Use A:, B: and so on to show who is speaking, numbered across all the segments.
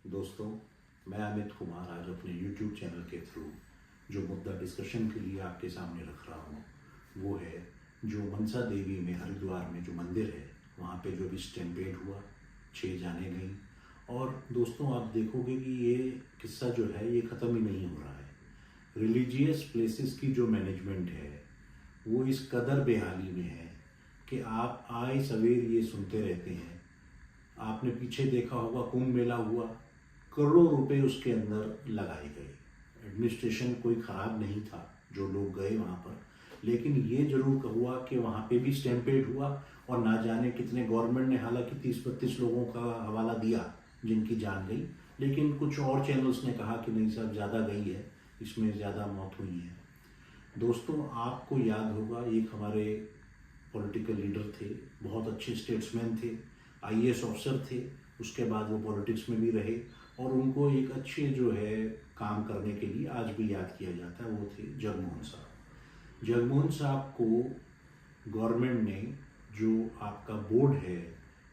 A: दोस्तों, मैं अमित कुमार आज अपने YouTube चैनल के थ्रू जो मुद्दा डिस्कशन के लिए आपके सामने रख रहा हूँ वो है जो मनसा देवी में हरिद्वार में जो मंदिर है वहाँ पे जो भी स्टैम्पेड हुआ, 6 जाने गई। और दोस्तों आप देखोगे कि ये किस्सा जो है ये ख़त्म ही नहीं हो रहा है। रिलीजियस प्लेसेस की जो मैनेजमेंट है वो इस कदर बेहाली में है कि आप आए सवेर ये सुनते रहते हैं। आपने पीछे देखा होगा कुंभ मेला हुआ, करोड़ों रुपए उसके अंदर लगाए गए। एडमिनिस्ट्रेशन कोई ख़राब नहीं था, जो लोग गए वहाँ पर, लेकिन ये जरूर हुआ कि वहाँ पे भी स्टैम्पेड हुआ और ना जाने कितने गवर्नमेंट ने हालांकि 30-32 लोगों का हवाला दिया जिनकी जान गई, लेकिन कुछ और चैनल्स ने कहा कि नहीं साहब ज़्यादा गई है, इसमें ज़्यादा मौत हुई है। दोस्तों आपको याद होगा एक हमारे पॉलिटिकल लीडर थे, बहुत अच्छे स्टेट्समैन थे, IAS ऑफिसर थे, उसके बाद वो पॉलिटिक्स में भी रहे और उनको एक अच्छे जो है काम करने के लिए आज भी याद किया जाता है, वो थे जगमोहन साहब। जगमोहन साहब को गवर्नमेंट ने जो आपका बोर्ड है,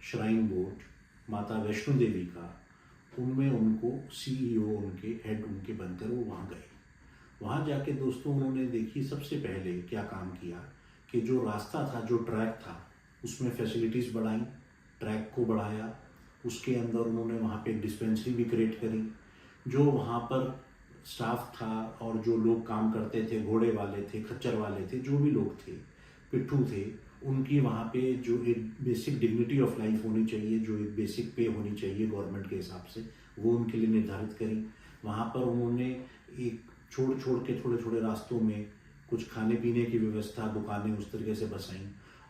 A: श्राइन बोर्ड माता वैष्णो देवी का, उनमें उनको CEO उनके हेड उनके बनकर वो वहाँ गए। वहाँ जाके दोस्तों उन्होंने देखी सबसे पहले क्या काम किया कि जो रास्ता था, जो ट्रैक था, उसमें फैसिलिटीज़ बढ़ाई, ट्रैक को बढ़ाया। उसके अंदर उन्होंने वहाँ पे एक डिस्पेंसरी भी क्रिएट करी। जो वहाँ पर स्टाफ था और जो लोग काम करते थे, घोड़े वाले थे, खच्चर वाले थे, जो भी लोग थे, पिट्ठू थे, उनकी वहाँ पे जो एक बेसिक डिग्निटी ऑफ लाइफ होनी चाहिए, जो एक बेसिक पे होनी चाहिए गवर्नमेंट के हिसाब से, वो उनके लिए निर्धारित करी। वहाँ पर उन्होंने एक छोड़ छोड़ के थोड़े थोड़े रास्तों में कुछ खाने पीने की व्यवस्था, दुकानें उस तरीके से बसाई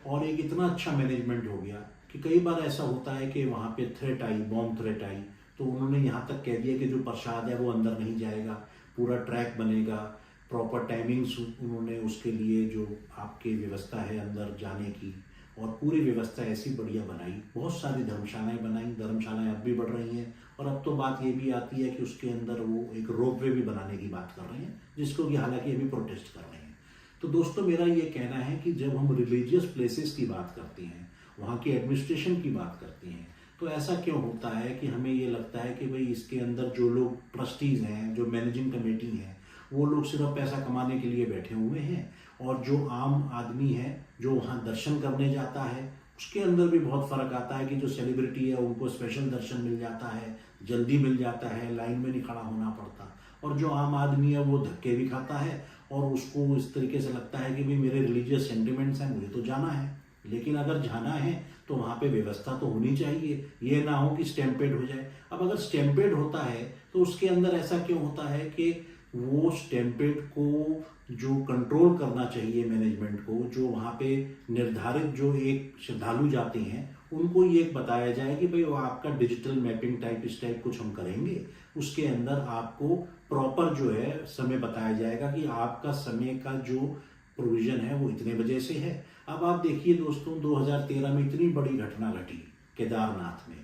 A: और एक इतना अच्छा मैनेजमेंट हो गया कि कई बार ऐसा होता है कि वहाँ पे थ्रेट आई, बॉम्ब थ्रेट आई, तो उन्होंने यहाँ तक कह दिया कि जो प्रसाद है वो अंदर नहीं जाएगा, पूरा ट्रैक बनेगा, प्रॉपर टाइमिंग्स उन्होंने उसके लिए जो आपके व्यवस्था है अंदर जाने की, और पूरी व्यवस्था ऐसी बढ़िया बनाई। बहुत सारी धर्मशालाएं बनाई, धर्मशालाएं अब भी बढ़ रही हैं और अब तो बात ये भी आती है कि उसके अंदर वो एक रोपवे भी बनाने की बात कर रहे हैं, जिसको कि हालांकि अभी प्रोटेस्ट कर रहे हैं। तो दोस्तों मेरा ये कहना है कि जब हम रिलीजियस प्लेसेस की बात करते हैं, वहाँ की एडमिनिस्ट्रेशन की बात करते हैं, तो ऐसा क्यों होता है कि हमें ये लगता है कि भाई इसके अंदर जो लोग ट्रस्टीज़ हैं, जो मैनेजिंग कमेटी हैं, वो लोग सिर्फ पैसा कमाने के लिए बैठे हुए हैं और जो आम आदमी है जो वहाँ दर्शन करने जाता है उसके अंदर भी बहुत फ़र्क आता है कि जो सेलिब्रिटी है उनको स्पेशल दर्शन मिल जाता है, जल्दी मिल जाता है, लाइन में नहीं खड़ा होना पड़ता, और जो आम आदमी है वो धक्के भी खाता है और उसको इस तरीके से लगता है कि भाई मेरे रिलीजियस सेंटिमेंट्स हैं, मुझे तो जाना है। लेकिन अगर जाना है तो वहाँ पे व्यवस्था तो होनी चाहिए, ये ना हो कि स्टैम्पेड हो जाए। अब अगर स्टैम्पेड होता है तो उसके अंदर ऐसा क्यों होता है कि वो स्टैम्पेड को जो कंट्रोल करना चाहिए मैनेजमेंट को, जो वहाँ पे निर्धारित जो एक श्रद्धालु जाते हैं उनको ये बताया जाए कि भाई वो आपका डिजिटल मैपिंग टाइप इस टाइप कुछ हम करेंगे, उसके अंदर आपको प्रॉपर जो है समय बताया जाएगा कि आपका समय का जो प्रोविजन है वो इतने बजे से है। अब आप देखिए दोस्तों 2013 में इतनी बड़ी घटना घटी केदारनाथ में,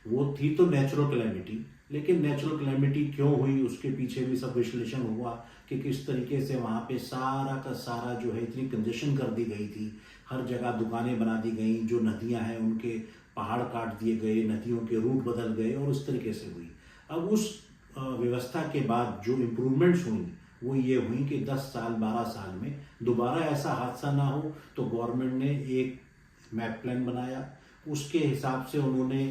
A: वो थी तो नेचुरल कैलेमिटी, लेकिन नेचुरल कैलेमिटी क्यों हुई उसके पीछे भी सब विश्लेषण हुआ कि किस तरीके से वहाँ पे सारा का सारा जो है इतनी कंजेशन कर दी गई थी, हर जगह दुकानें बना दी गई, जो नदियाँ हैं उनके पहाड़ काट दिए गए, नदियों के रूट बदल गए और उस तरीके से हुई। अब उस व्यवस्था के बाद जो इम्प्रूवमेंट्स हुई वो ये हुई कि 10 साल 12 साल में दोबारा ऐसा हादसा ना हो, तो गवर्नमेंट ने एक मैप प्लान बनाया, उसके हिसाब से उन्होंने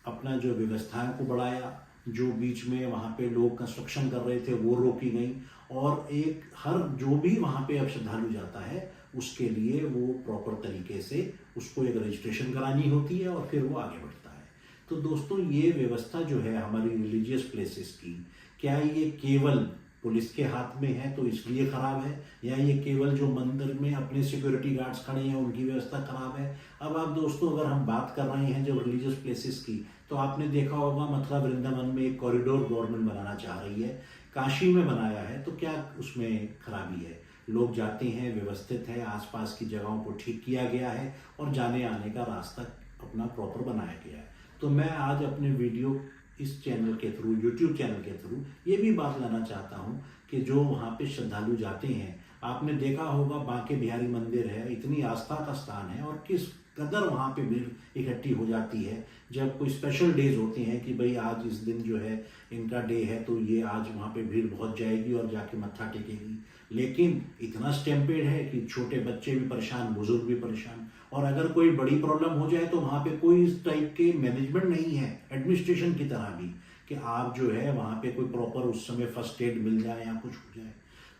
A: अपना जो व्यवस्थाओं को बढ़ाया, जो बीच में वहाँ पे लोग कंस्ट्रक्शन कर रहे थे वो रोकी गई, और एक हर जो भी वहाँ पे अब श्रद्धालु जाता है उसके लिए वो प्रॉपर तरीके से उसको एक रजिस्ट्रेशन करानी होती है और फिर वो आगे बढ़ता है। तो दोस्तों ये व्यवस्था जो है हमारी रिलीजियस प्लेसेस की, क्या ये केवल पुलिस के हाथ में है तो इसलिए खराब है, या ये केवल जो मंदिर में अपने सिक्योरिटी गार्ड्स खड़े हैं उनकी व्यवस्था खराब है? अब आप दोस्तों अगर हम बात कर रहे हैं जो रिलीजियस प्लेसेस की, तो आपने देखा होगा मथुरा वृंदावन में एक कॉरिडोर गवर्नमेंट बनाना चाह रही है, काशी में बनाया है, तो क्या उसमें खराबी है? लोग जाते हैं, व्यवस्थित है, आसपास की जगहों को ठीक किया गया है और जाने आने का रास्ता अपना प्रॉपर बनाया गया है। तो मैं आज अपने वीडियो इस चैनल के थ्रू, YouTube चैनल के थ्रू ये भी बात लाना चाहता हूँ कि जो वहाँ पे श्रद्धालु जाते हैं, आपने देखा होगा बांके बिहारी मंदिर है, इतनी आस्था का स्थान है और किस कदर वहाँ पे भीड़ इकट्ठी हो जाती है। जब कोई स्पेशल डेज होते हैं कि भाई आज इस दिन जो है इनका डे है तो ये आज वहाँ पे भीड़ बहुत जाएगी और जाके मत्था टेकेगी, लेकिन इतना स्टैम्पेड है कि छोटे बच्चे भी परेशान, बुजुर्ग भी परेशान। और अगर कोई बड़ी प्रॉब्लम हो जाए तो वहाँ पे कोई इस टाइप के मैनेजमेंट नहीं है एडमिनिस्ट्रेशन की तरह भी कि आप जो है वहाँ पे कोई प्रॉपर उस समय फर्स्ट एड मिल जाए या कुछ हो जाए।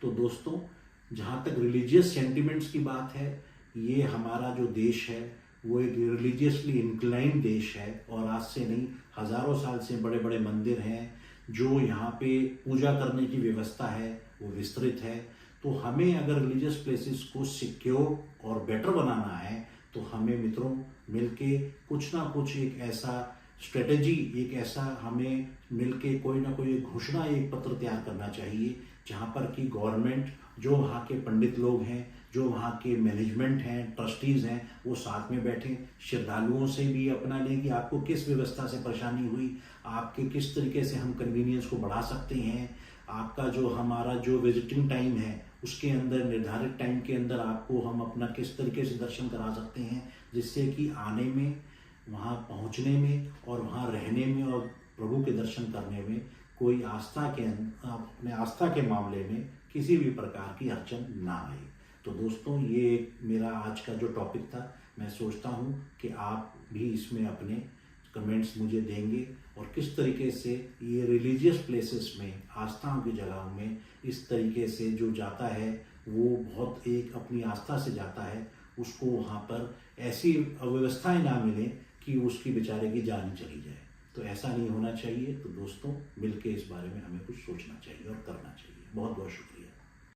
A: तो दोस्तों, जहाँ तक रिलीजियस सेंटिमेंट्स की बात है, ये हमारा जो देश है वो एक रिलीजियसली इंक्लाइन देश है और आज से नहीं हज़ारों साल से बड़े बड़े मंदिर हैं। जो यहाँ पे पूजा करने की व्यवस्था है वो विस्तृत है। तो हमें अगर रिलीजियस प्लेसेस को सिक्योर और बेटर बनाना है तो हमें मित्रों मिलके कुछ ना कुछ एक ऐसा स्ट्रेटजी, एक ऐसा हमें मिलके कोई ना कोई घोषणा, एक पत्र तैयार करना चाहिए जहाँ पर कि गवर्नमेंट, जो वहाँ के पंडित लोग हैं, जो वहाँ के मैनेजमेंट हैं, ट्रस्टीज़ हैं, वो साथ में बैठें, श्रद्धालुओं से भी अपना लें कि आपको किस व्यवस्था से परेशानी हुई, आपके किस तरीके से हम कन्वीनियंस को बढ़ा सकते हैं, आपका जो हमारा जो विजिटिंग टाइम है उसके अंदर निर्धारित टाइम के अंदर आपको हम अपना किस तरीके से दर्शन करा सकते हैं, जिससे कि आने में, वहाँ पहुँचने में और वहाँ रहने में और प्रभु के दर्शन करने में कोई अपने आस्था के मामले में किसी भी प्रकार की अड़चन ना आए। तो दोस्तों, ये मेरा आज का जो टॉपिक था, मैं सोचता हूँ कि आप भी इसमें अपने कमेंट्स मुझे देंगे और किस तरीके से ये रिलीजियस प्लेसेस में, आस्थाओं की जगहों में इस तरीके से जो जाता है वो बहुत एक अपनी आस्था से जाता है, उसको वहाँ पर ऐसी अव्यवस्थाएं ना मिलें कि उसकी बेचारे की जान ही चली जाए। तो ऐसा नहीं होना चाहिए। तो दोस्तों, मिलके इस बारे में हमें कुछ सोचना चाहिए और करना चाहिए। बहुत बहुत शुक्रिया।